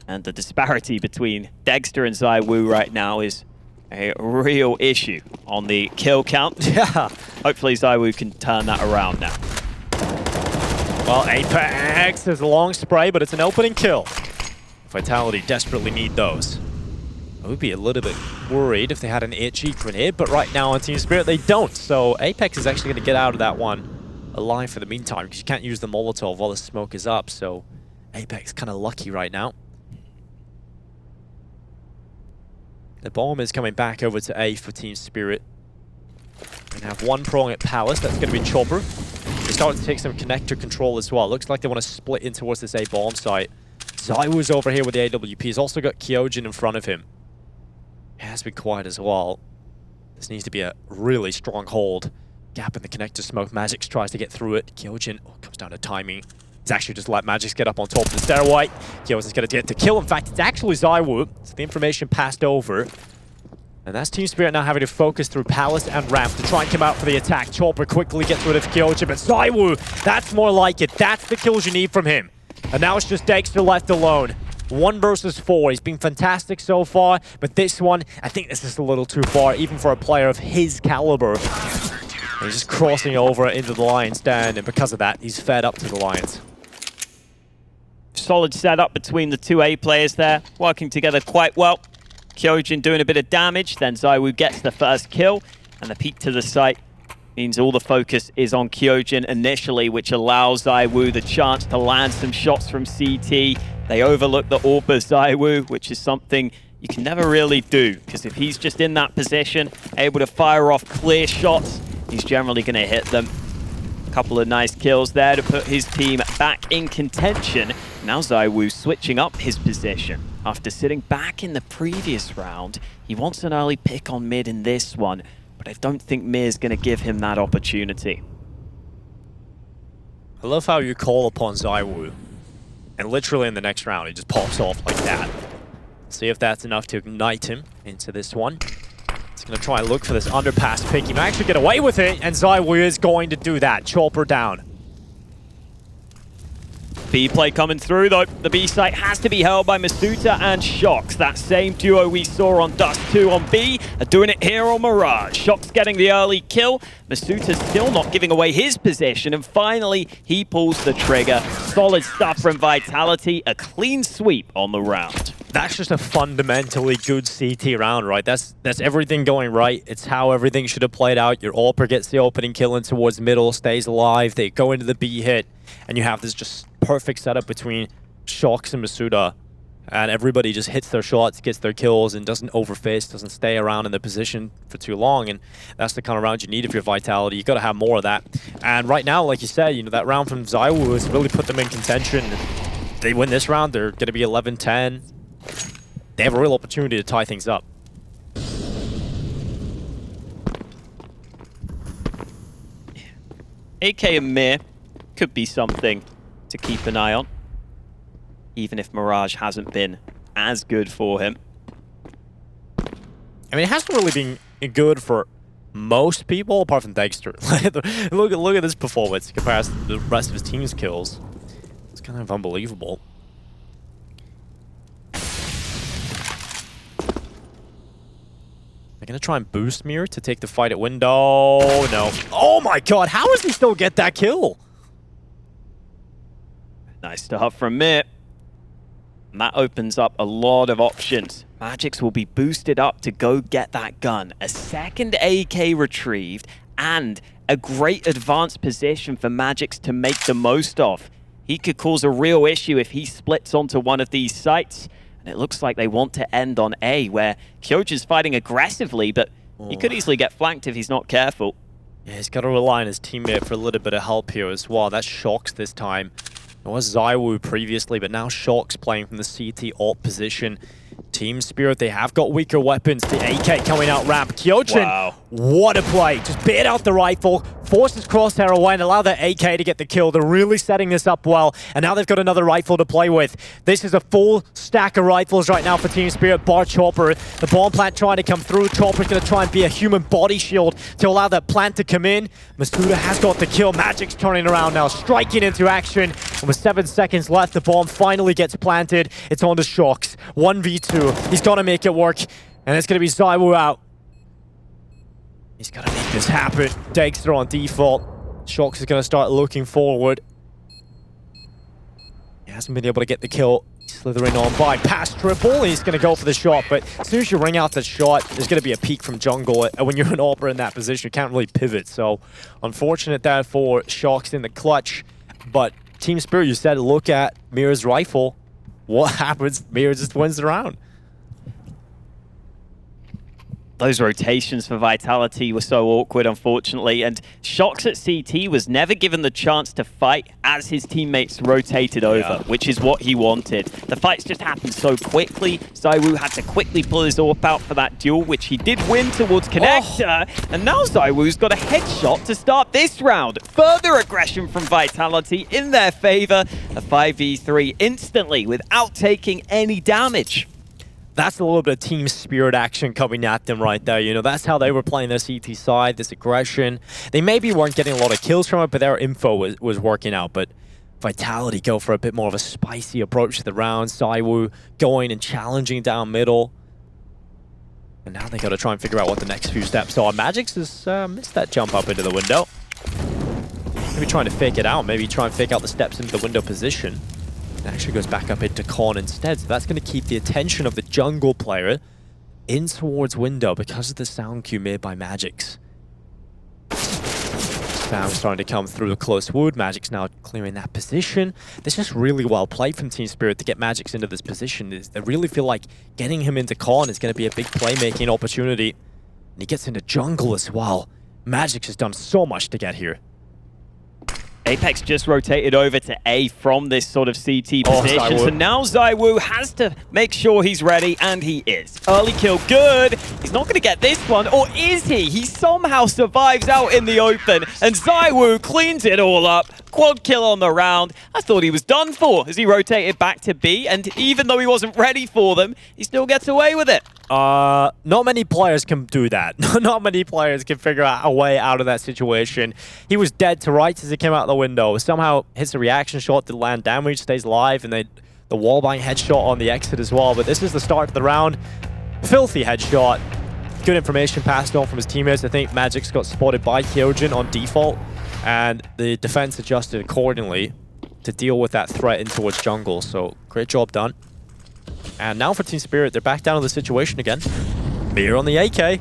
And the disparity between Dexter and ZywOo right now is a real issue on the kill count. Yeah. Hopefully ZywOo can turn that around now. Well, Apex is a long spray, but it's an opening kill. Vitality desperately need those. I would be a little bit worried if they had an itchy grenade, but right now on Team Spirit they don't. So Apex is actually going to get out of that one alive for the meantime, because you can't use the Molotov while the smoke is up. So Apex kind of lucky right now. The bomb is coming back over to A for Team Spirit. We're going to have one prong at Palace. That's going to be Chopper. They're starting to take some connector control as well. Looks like they want to split in towards this A bomb site. ZywOo's over here with the AWP. He's also got Kyojin in front of him. He has been quiet as well. This needs to be a really strong hold. Gap in the connector smoke. Magix tries to get through it. Kyojin comes down to timing. He's actually just let Magix get up on top of the stairway. Kyojin's going to get the kill. In fact, it's actually ZywOo. So the information passed over. And that's Team Spirit now having to focus through Palace and Ramp to try and come out for the attack. Chopper quickly gets rid of Kyojin, but ZywOo, that's more like it. That's the kills you need from him. And now it's just Dexter left alone. 1 versus 4. He's been fantastic so far, but this one, I think this is a little too far, even for a player of his caliber. And he's just crossing over into the Lions stand, and because of that, he's fed up to the Lions. Solid setup between the 2 A players there, working together quite well. Kyojin doing a bit of damage, then ZywOo gets the first kill, and the peek to the site means all the focus is on Kyojin initially, which allows ZywOo the chance to land some shots from CT. They overlook the AWP of ZywOo, which is something you can never really do, because if he's just in that position, able to fire off clear shots, he's generally going to hit them. A couple of nice kills there to put his team back in contention. Now ZywOo switching up his position. After sitting back in the previous round, he wants an early pick on mid in this one, but I don't think Mir's going to give him that opportunity. I love how you call upon ZywOo, and literally in the next round, he just pops off like that. See if that's enough to ignite him into this one. He's going to try and look for this underpass pick. He might actually get away with it, and ZywOo is going to do that. Chopper down. B play coming through though. The B site has to be held by Masuta and Shox. That same duo we saw on Dust 2 on B are doing it here on Mirage. Shox getting the early kill. Masuta's still not giving away his position, and finally he pulls the trigger. Solid stuff from Vitality. A clean sweep on the round. That's just a fundamentally good CT round, right? That's everything going right. It's how everything should have played out. Your AWPer gets the opening kill in towards middle, stays alive. They go into the B hit, and you have this just perfect setup between Shox and Masuta. And everybody just hits their shots, gets their kills, and doesn't overface, doesn't stay around in the position for too long. And that's the kind of round you need if you're Vitality. You got to have more of that. And right now, like you said, you know, that round from ZywOo has really put them in contention. they win this round, they're going to be 11-10. They have a real opportunity to tie things up. AK and Mir could be something to keep an eye on, even if Mirage hasn't been as good for him. I mean, it hasn't really been good for most people, apart from Dexter. look at this performance in comparison to the rest of his team's kills. It's kind of unbelievable. They're going to try and boost Mir to take the fight at window. No. Oh my god, how does he still get that kill? Nice start from Mir. And that opens up a lot of options. Magix will be boosted up to go get that gun. A second AK retrieved and a great advanced position for Magix to make the most of. He could cause a real issue if he splits onto one of these sites. And it looks like they want to end on A, where Kyoji's fighting aggressively, but he could easily get flanked if he's not careful. Yeah, he's got to rely on his teammate for a little bit of help here as well. That's Shox this time. It was ZywOo previously, but now Shox playing from the CT alt position. Team Spirit, they have got weaker weapons. The AK coming out ramp. Kyojin, Wow. What a play. Just bait out the rifle, forces Crosshair away and allow the AK to get the kill. They're really setting this up well, and now they've got another rifle to play with. This is a full stack of rifles right now for Team Spirit, bar Chopper. The bomb plant trying to come through. Chopper's going to try and be a human body shield to allow that plant to come in. Masuda has got the kill. Magic's turning around now, striking into action. And with 7 seconds left, the bomb finally gets planted. It's on to Shox. 1v2. He's got to make it work, and it's going to be ZywOo out. He's got to make this happen. Dexter on default. Shox is going to start looking forward. He hasn't been able to get the kill. Slithering on by past triple. He's going to go for the shot, but as soon as you ring out the shot, there's going to be a peek from jungle. And when you're an AWPer in that position, you can't really pivot. So unfortunate there for Shox in the clutch. But Team Spirit, you said, look at Mir's rifle. What happens? Mir just wins the round. Those rotations for Vitality were so awkward, unfortunately, and Shox at CT was never given the chance to fight as his teammates rotated over, which is what he wanted. The fights just happened so quickly. ZywOo had to quickly pull his AWP out for that duel, which he did win towards Connector, and now ZywOo's got a headshot to start this round. Further aggression from Vitality in their favor. A 5v3 instantly without taking any damage. That's a little bit of Team Spirit action coming at them right there. You know, that's how they were playing their CT side, this aggression. They maybe weren't getting a lot of kills from it, but their info was working out. But Vitality go for a bit more of a spicy approach to the round. ZywOo going and challenging down middle. And now they got to try and figure out what the next few steps are. Magix has missed that jump up into the window. Maybe trying to fake it out. Maybe try and fake out the steps into the window position. It actually goes back up into Con instead, so that's going to keep the attention of the jungle player in towards window because of the sound cue made by Magix. Sound starting to come through the close wood. Magix now clearing that position. This is really well played from Team Spirit to get Magix into this position. They really feel like getting him into Con is going to be a big playmaking opportunity. And he gets into jungle as well. Magix has done so much to get here. Apex just rotated over to A from this sort of CT position, so now ZywOo has to make sure he's ready, and he is. Early kill, good. He's not going to get this one, or is he? He somehow survives out in the open, and ZywOo cleans it all up. Quad kill on the round. I thought he was done for as he rotated back to B, and even though he wasn't ready for them, he still gets away with it. Not many players can do that. Not many players can figure out a way out of that situation. He was dead to rights as he came out the window. Somehow hits a reaction shot to land damage, stays alive, and the wallbang headshot on the exit as well. But this is the start of the round. Filthy headshot. Good information passed on from his teammates. I think Magix got spotted by Kyojin on default, and the defense adjusted accordingly to deal with that threat in towards jungle. So great job done. And now for Team Spirit, they're back down to the situation again. Mir on the AK.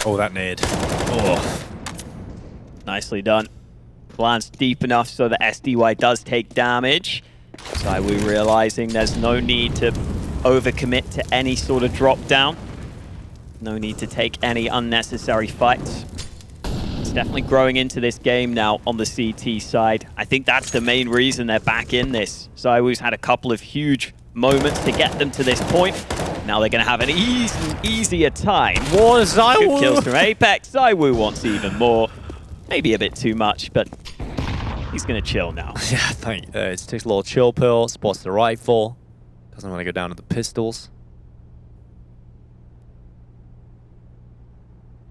Oh, that nade. Oh. Nicely done. Glance deep enough so that SDY does take damage. ZywOo realizing there's no need to overcommit to any sort of drop down. No need to take any unnecessary fights. It's definitely growing into this game now on the CT side. I think that's the main reason they're back in this. ZywOo's had a couple of huge moments to get them to this point. Now they're going to have an easier time. What is ZywOo? Good kills from Apex. ZywOo wants even more. Maybe a bit too much, but he's going to chill now. Yeah, I think it takes a little chill pill, spots the rifle. Doesn't want to go down to the pistols.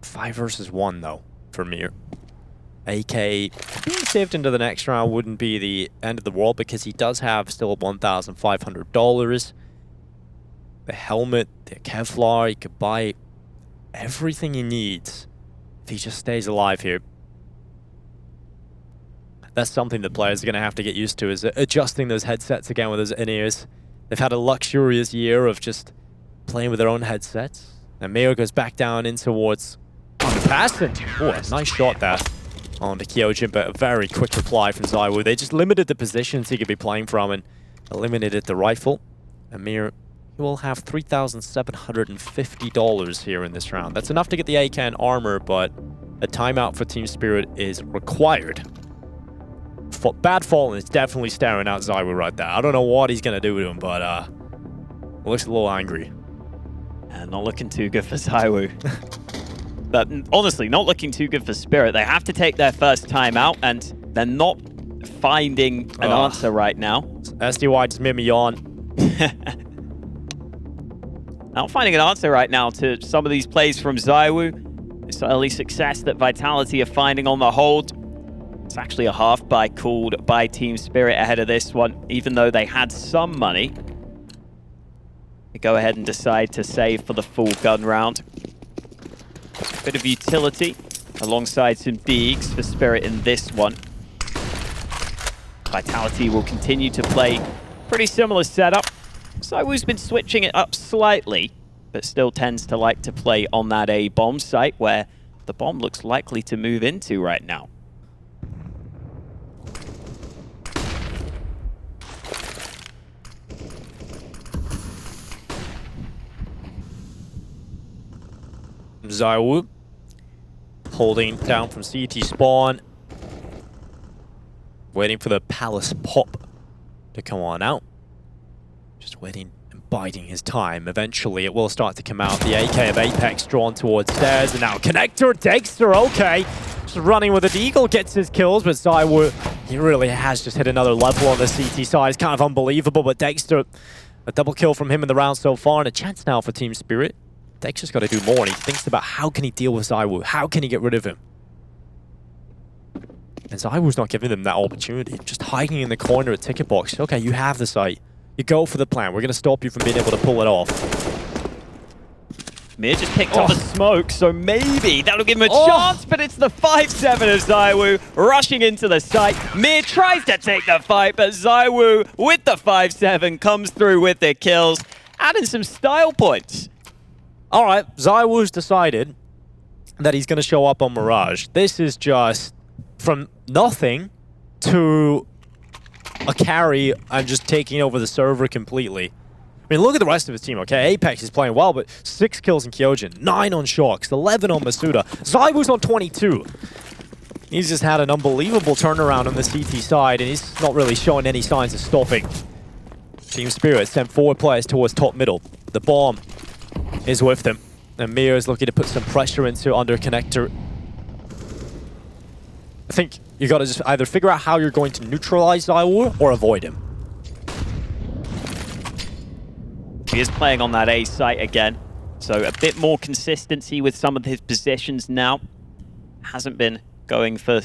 5 versus 1 though, for Mir. AK being saved into the next round wouldn't be the end of the world because he does have still $1,500. The helmet, the Kevlar, he could buy everything he needs if he just stays alive here. That's something that players are going to have to get used to, is adjusting those headsets again with those in-ears. They've had a luxurious year of just playing with their own headsets. And Mir goes back down in towards underpass. And oh, a nice shot there on the Kyojin, but a very quick reply from ZywOo. They just limited the positions he could be playing from and eliminated the rifle. And Mir will have $3,750 here in this round. That's enough to get the AK and armor, but a timeout for Team Spirit is required. Bad Fallen is definitely staring at ZywOo right there. I don't know what he's going to do with him, but looks a little angry. And not looking too good for ZywOo. But honestly, not looking too good for Spirit. They have to take their first time out, and they're not finding an answer right now. SDY just made me yawn. Not finding an answer right now to some of these plays from ZywOo. This early success that Vitality are finding on the hold. It's actually a half buy called by Team Spirit ahead of this one, even though they had some money. They go ahead and decide to save for the full gun round. Bit of utility alongside some Deegs for Spirit in this one. Vitality will continue to play pretty similar setup. ZywOo's been switching it up slightly, but still tends to like to play on that A bomb site where the bomb looks likely to move into right now. ZywOo holding down from CT spawn, waiting for the Palace pop to come on out. Just waiting and biding his time. Eventually it will start to come out. The AK of Apex drawn towards stairs, and now Connector, Dexter, okay. Just running with it. Eagle gets his kills, but ZywOo, he really has just hit another level on the CT side. It's kind of unbelievable, but Dexter, a double kill from him in the round so far, and a chance now for Team Spirit. Dexter's got to do more, and he thinks about how can he deal with ZywOo? How can he get rid of him? And ZywOo's not giving them that opportunity. Just hiding in the corner at Ticket Box. Okay, you have the site. You go for the plan. We're going to stop you from being able to pull it off. Mir just picked up a smoke, so maybe that'll give him a chance, but it's the 5-7 of ZywOo rushing into the site. Mir tries to take the fight, but ZywOo with the 5-7 comes through with their kills, adding some style points. All right, ZywOo's decided that he's going to show up on Mirage. This is just from nothing to a carry and just taking over the server completely. I mean, look at the rest of his team, okay? Apex is playing well, but 6 kills in Kyojin, 9 on Shox, 11 on Masuda. ZywOo's on 22. He's just had an unbelievable turnaround on the CT side, and he's not really showing any signs of stopping. Team Spirit sent 4 players towards top middle. The bomb is with them, and Mir is looking to put some pressure into under Connector. I think you got to just either figure out how you're going to neutralize ZywOo or avoid him. He is playing on that A site again, so a bit more consistency with some of his positions now. Hasn't been going for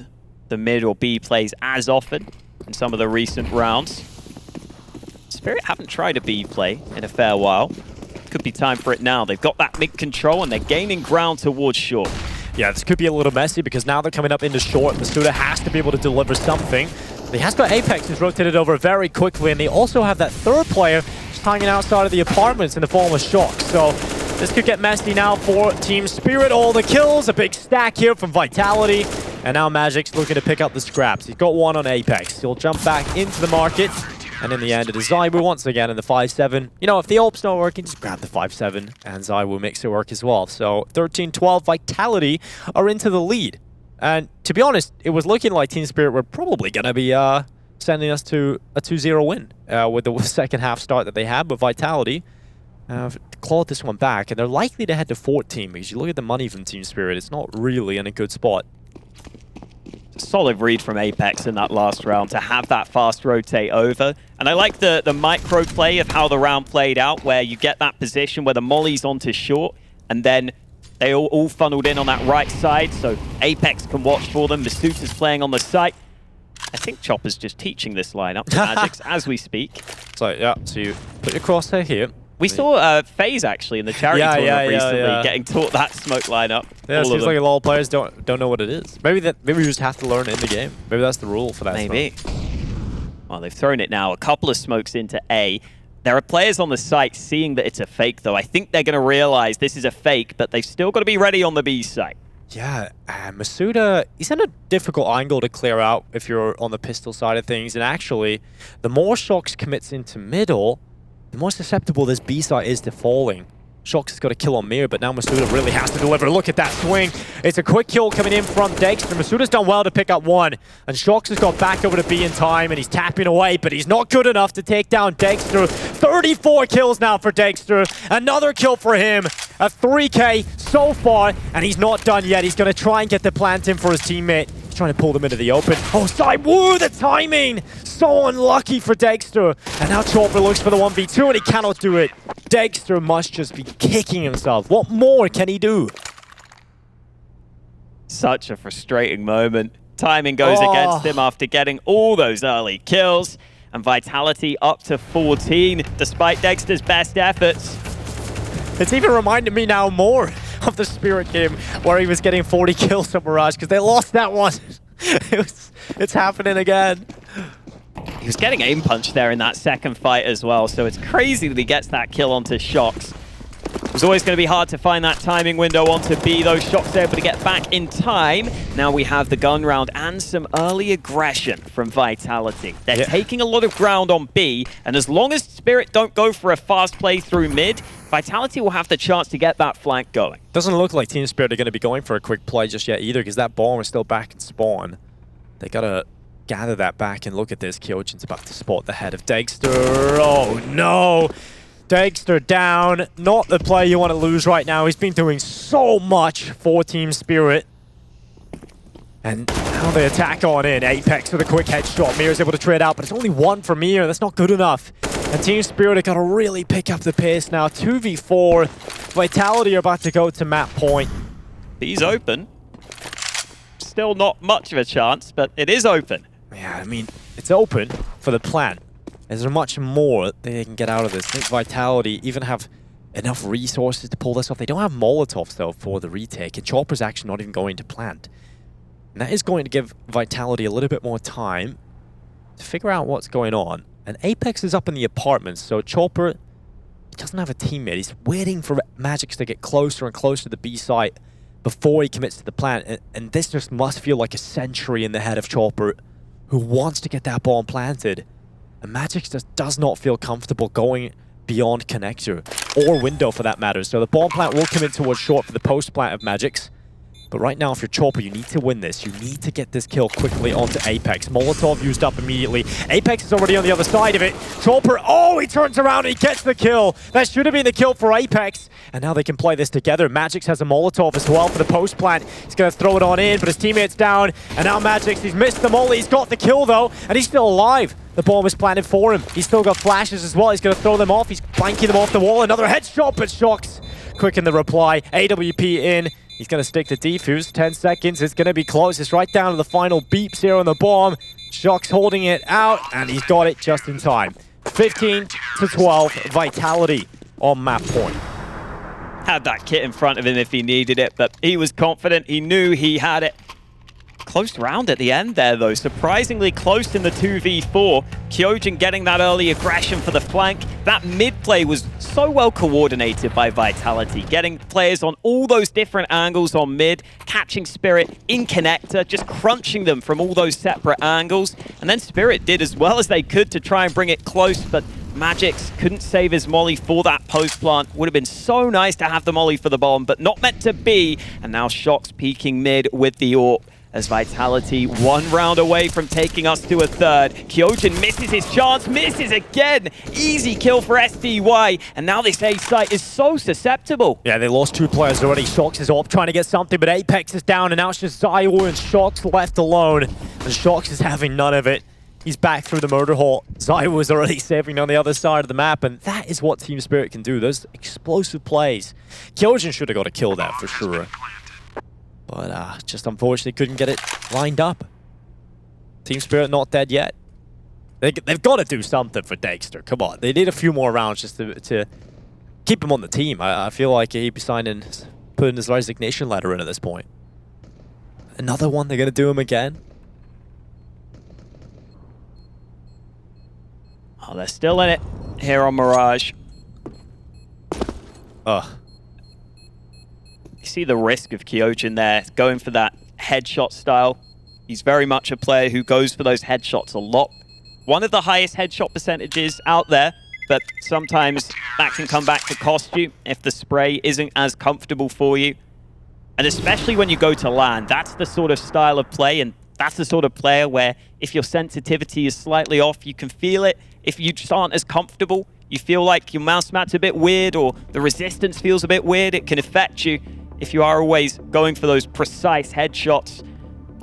the mid or B plays as often in some of the recent rounds. Spirit haven't tried a B play in a fair while. Could be time for it now. They've got that mid control and they're gaining ground towards short. Yeah, this could be a little messy because now they're coming up into short. Masuda has to be able to deliver something. He has got Apex who's rotated over very quickly, and they also have that third player just hanging outside of the apartments in the form of Shock. So this could get messy now for Team Spirit. All the kills, a big stack here from Vitality. And now Magic's looking to pick up the scraps. He's got 1 on Apex. He'll jump back into the market. And in the end, it is ZywOo once again in the 5-7. You know, if the ult's not working, just grab the 5-7, and ZywOo makes it work as well. So 13-12, Vitality are into the lead And to be honest, it was looking like Team Spirit were probably going to be sending us to a 2-0 win with the second half start that they had. But Vitality clawed this one back, and they're likely to head to 14 because you look at the money from Team Spirit, it's not really in a good spot. Solid read from Apex in that last round to have that fast rotate over. And I like the micro play of how the round played out, where you get that position where the molly's onto short, and then they all funneled in on that right side, so Apex can watch for them. Masuta's playing on the site. I think Chopper's just teaching this lineup to Magix as we speak. So, yeah, so you put your crosshair here. We saw FaZe actually in the charity tournament recently getting taught that smoke lineup. Yeah, it seems like a lot of players don't know what it is. Maybe we just have to learn it in the game. Maybe that's the rule for that. Maybe. Well, they've thrown it now. A couple of smokes into A. There are players on the site seeing that it's a fake, though. I think they're going to realize this is a fake, but they've still got to be ready on the B site. Yeah, Masuda, he's in a difficult angle to clear out if you're on the pistol side of things. And actually, the more Shox commits into middle, the more susceptible this B site is to falling. Shox has got a kill on Mir, but now Masuda really has to deliver. Look at that swing. It's a quick kill coming in from Dexter. Masuda's done well to pick up one. And Shox has got back over to B in time, and he's tapping away, but he's not good enough to take down Dexter. 34 kills now for Dexter. Another kill for him. A 3K so far, and he's not done yet. He's going to try and get the plant in for his teammate. He's trying to pull them into the open. Oh, Woo, the timing! So unlucky for Dexter. And now Chopper looks for the 1v2, and he cannot do it. Dexter must just be kicking himself. What more can he do? Such a frustrating moment. Timing goes against him after getting all those early kills. And Vitality up to 14, despite Dexter's best efforts. It's even reminded me now more of the Spirit game where he was getting 40 kills on Mirage because they lost that one. It's happening again. He was getting aim punch there in that second fight as well, so it's crazy that he gets that kill onto Shox. It was always going to be hard to find that timing window onto B, though. Shox able to get back in time. Now we have the gun round and some early aggression from Vitality. They're taking a lot of ground on B, and as long as Spirit don't go for a fast play through mid, Vitality will have the chance to get that flank going. Doesn't look like Team Spirit are going to be going for a quick play just yet either, because that bomb is still back in spawn. They got to gather that back, and look at this. Kyojin's about to spot the head of Dexter. Oh no! Dexter down. Not the play you want to lose right now. He's been doing so much for Team Spirit. And now they attack on in. Apex with a quick headshot. Mir's able to trade out, but it's only one for Mir. That's not good enough. And Team Spirit have got to really pick up the pace now. 2v4. Vitality are about to go to map point. B's open. Still not much of a chance, but it is open. Yeah, I mean, it's open for the plan. Is there much more they can get out of this? I think Vitality even have enough resources to pull this off. They don't have Molotovs, though, for the retake. And Chopper's actually not even going to plant. And that is going to give Vitality a little bit more time to figure out what's going on. And Apex is up in the apartments, so Chopper doesn't have a teammate. He's waiting for Magix to get closer and closer to the B site before he commits to the plant. And this just must feel like a century in the head of Chopper, who wants to get that bomb planted. And Magix just does not feel comfortable going beyond connector, or window for that matter. So the bomb plant will come in towards short for the post plant of Magix. But right now, if you're Chopper, you need to win this. You need to get this kill quickly onto Apex. Molotov used up immediately. Apex is already on the other side of it. Chopper, oh, he turns around and he gets the kill. That should have been the kill for Apex. And now they can play this together. Magix has a Molotov as well for the post plant. He's going to throw it on in, but his teammate's down. And now Magix, he's missed the molly. He's got the kill, though, and he's still alive. The bomb is planted for him. He's still got flashes as well. He's going to throw them off. He's flanking them off the wall. Another headshot, but Shox quick in the reply. AWP in. He's going to stick to defuse. 10 seconds. It's going to be close. It's right down to the final beeps here on the bomb. Shox holding it out, and he's got it just in time. 15-12. Vitality on map point. Had that kit in front of him if he needed it, but he was confident. He knew he had it. Close round at the end there, though. Surprisingly close in the 2v4. Kyojin getting that early aggression for the flank. That mid play was so well coordinated by Vitality, getting players on all those different angles on mid, catching Spirit in connector, just crunching them from all those separate angles. And then Spirit did as well as they could to try and bring it close, but Magix couldn't save his molly for that post plant. Would have been so nice to have the molly for the bomb, but not meant to be. And now Shox peeking mid with the AWP. as Vitality 1 round away from taking us to a third. Kyojin misses his chance, misses again. Easy kill for SDY, and now this A site is so susceptible. Yeah, they lost 2 players already. Shox is up trying to get something, but Apex is down, and now it's just Zywoo and Shox left alone. And Shox is having none of it. He's back through the murder hole. Zywoo is already saving on the other side of the map, and that is what Team Spirit can do. Those explosive plays. Kyojin should have got a kill there for sure. But just unfortunately couldn't get it lined up. Team Spirit not dead yet. They've got to do something for Dexter. Come on. They need a few more rounds just to keep him on the team. I feel like he'd be putting his resignation letter in at this point. Another one, they're going to do him again. Oh, they're still in it here on Mirage. Ugh. You see the risk of Kyojin there, going for that headshot style. He's very much a player who goes for those headshots a lot. One of the highest headshot percentages out there, but sometimes that can come back to cost you if the spray isn't as comfortable for you. And especially when you go to LAN, that's the sort of style of play, and that's the sort of player where if your sensitivity is slightly off, you can feel it. If you just aren't as comfortable, you feel like your mouse mat's a bit weird or the resistance feels a bit weird, it can affect you if you are always going for those precise headshots.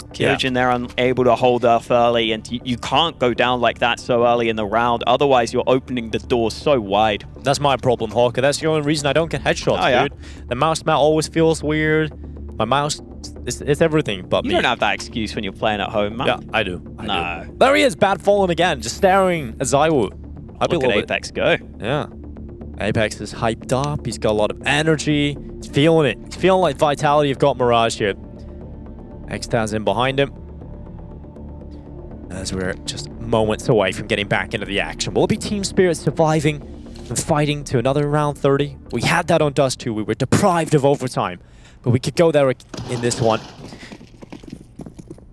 Kyojin there unable to hold off early, and you can't go down like that so early in the round. Otherwise, you're opening the door so wide. That's my problem, Hawker. That's the only reason I don't get headshots, dude. The mouse mat always feels weird. My mouse, it's everything but me. You don't have that excuse when you're playing at home, man. Yeah, I do. No. There he is, Bad Fallen again, just staring at Zywoo. Look at Apex go. Yeah. Apex is hyped up. He's got a lot of energy. He's feeling it. He's feeling like Vitality have got Mirage here. Xtaz in behind him. As we're just moments away from getting back into the action. Will it be Team Spirit surviving and fighting to another round 30? We had that on Dust 2. We were deprived of overtime. But we could go there in this one.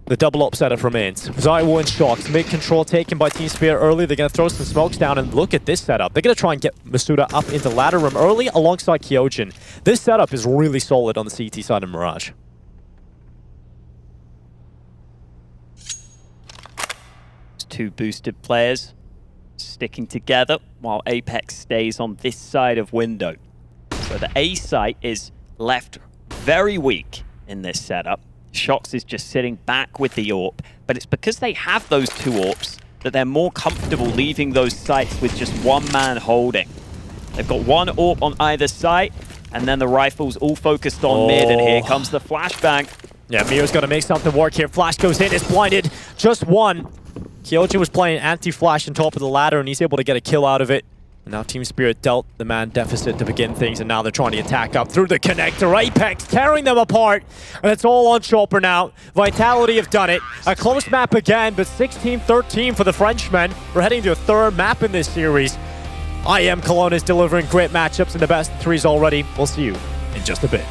The double up setup remains. Zywoo and Shox. Mid-control taken by Team Spirit early. They're going to throw some smokes down, and look at this setup. They're going to try and get Masuda up into ladder room early alongside Kyojin. This setup is really solid on the CT side of Mirage. Two boosted players sticking together while Apex stays on this side of window. So the A site is left very weak in this setup. Shox is just sitting back with the AWP, but it's because they have those 2 AWPs that they're more comfortable leaving those sites with just one man holding. They've got 1 AWP on either site, and then the rifles all focused on mid, and here comes the flashbang. Yeah, Mio's got to make something work here. Flash goes in, it's blinded. Just 1. Kyojin was playing anti-flash on top of the ladder, and he's able to get a kill out of it. And now Team Spirit dealt the man deficit to begin things, and now they're trying to attack up through the connector. Apex tearing them apart, and it's all on Chopper now. Vitality have done it. A close map again, but 16-13 for the Frenchmen. We're heading to a 3rd map in this series. IEM Cologne is delivering great matchups in the best 3s already. We'll see you in just a bit.